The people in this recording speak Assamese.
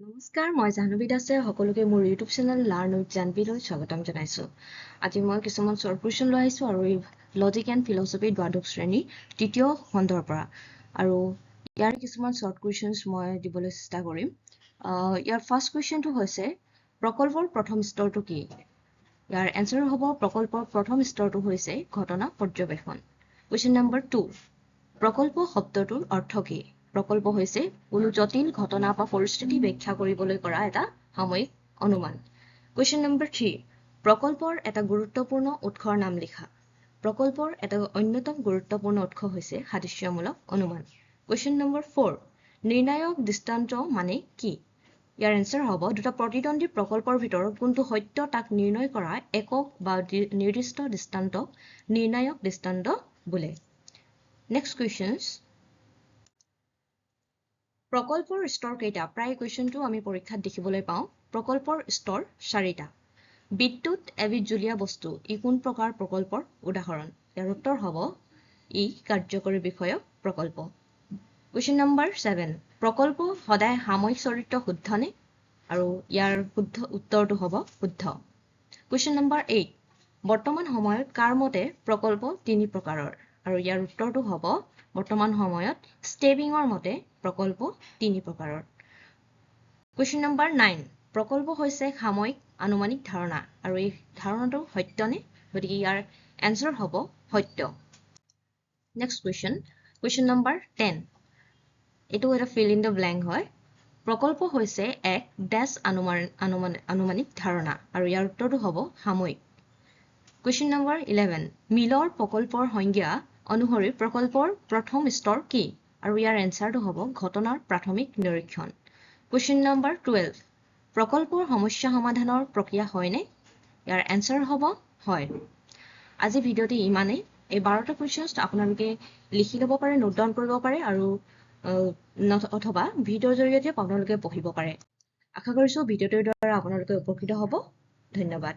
নমস্কাৰ মই জাহ্নবী দাসে সকলোকে মোৰ ইউটিউব চেনেল লাৰ্ণ উইথ জাহ্নবীলৈ স্বাগতম জনাইছো। আজি মই কিছুমান শৰ্ট কুৱেশ্যন লৈ আহিছো আৰু এই লজিক এণ্ড ফিলচফি দ্বাদশ শ্ৰেণীৰ তৃতীয় খণ্ডৰ পৰা আৰু ইয়াৰ কিছুমান শৰ্ট কুৱেশ্যনছ মই দিবলৈ চেষ্টা কৰিম। ইয়াৰ ফাৰ্ষ্ট কুৱেশ্যনটো হৈছে প্ৰকল্পৰ প্ৰথম স্তৰটো কি? ইয়াৰ এনসাৰ হ'ব প্ৰকল্পৰ প্ৰথম স্তৰটো হৈছে ঘটনা পৰ্যবেক্ষণ। কুৱেশ্যন নম্বৰ 2 প্ৰকল্প শব্দটোৰ অৰ্থ কি? প্ৰকল্প হৈছে কোনো জটিল ঘটনা বা পৰিস্থিতি ব্যাখ্যা কৰিবলৈ কৰা এটা সাময়িক অনুমান। কুৱেশ্যন নম্বৰ 3 প্ৰকল্পৰ এটা গুৰুত্বপূৰ্ণ উৎসৰ নাম লিখা। প্ৰকল্পৰ এটা অন্যতম গুৰুত্বপূৰ্ণ উৎস হৈছে সাদৃশ্যমূলক অনুমান। কুৱেশ্যন নম্বৰ 4 নিৰ্ণায়ক দৃষ্টান্ত মানে কি? ইয়াৰ এনসাৰ হ'ব দুটা প্ৰতিদ্বন্দ্বী প্ৰকল্পৰ ভিতৰত কোনটো সত্য তাক নিৰ্ণয় কৰা একক বা নিৰ্দিষ্ট দৃষ্টান্তক নিৰ্ণায়ক দৃষ্টান্ত বোলে। নেক্সট কুৱেশ্যনছ প্ৰকল্পৰ স্তৰ কেইটা? প্ৰায় কুৱেশ্যনটো আমি পৰীক্ষাত দেখিবলৈ পাওঁ। প্ৰকল্পৰ স্তৰ 4টা। বিদ্যুৎ এবিধ জুলীয়া বস্তু, ই কোন প্ৰকাৰ প্ৰকল্পৰ উদাহৰণ? ইয়াৰ উত্তৰ হ'ব ই কাৰ্যকৰী বিষয়ক প্ৰকল্প। কুৱেশ্যন নম্বৰ 7 প্ৰকল্প সদায় সাময়িক চৰিত্ৰ শুদ্ধনে? আৰু ইয়াৰ শুদ্ধ উত্তৰটো হ'ব শুদ্ধ। কুৱেশ্যন নম্বৰ 8 বৰ্তমান সময়ত কাৰ মতে প্ৰকল্প 3 প্ৰকাৰৰ? আৰু ইয়াৰ উত্তৰটো হ'ব বৰ্তমান সময়ত ষ্টেবিঙৰ মতে প্ৰকল্প 3 প্ৰকাৰৰ। কুৱেশ্যন নম্বৰ 9 প্ৰকল্প হৈছে সাময়িক আনুমানিক ধাৰণা আৰু এই ধাৰণাটো সত্যনে? গতিকে ইয়াৰ এনসাৰ হ'ব সত্য। নেক্সট কুৱেশ্যন নম্বৰ 10 এইটো এটা ফিল ইন দ্য ব্লেংক হয়। প্ৰকল্প হৈছে এক ডেছ আনুমানিক ধাৰণা আৰু ইয়াৰ উত্তৰটো হ'ব সাময়িক। কুৱেশ্যন নম্বৰ 11 মিলৰ প্ৰকল্পৰ সংজ্ঞা অনুসৰি প্ৰকল্পৰ প্ৰথম স্তৰ কি? আৰু ইয়াৰ এনসাৰটো হ'ব ঘটনাৰ প্ৰাথমিক নিৰীক্ষণ। কুৱেশ্যন নম্বৰ 12 প্ৰকল্পৰ সমস্যা সমাধানৰ প্ৰক্ৰিয়া হয়নে? ইয়াৰ এনসাৰ হ'ব হয়। আজি ভিডিঅ'টি ইমানেই। এই 12টা কুৱেশ্যনছ আপোনালোকে লিখি ল'ব পাৰে, নোট ডাউন কৰিব পাৰে আৰু অথবা ভিডিঅ'ৰ জৰিয়তে আপোনালোকে পঢ়িব পাৰে। আশা কৰিছোঁ ভিডিঅ'টোৰ দ্বাৰা আপোনালোকে উপকৃত হ'ব। ধন্যবাদ।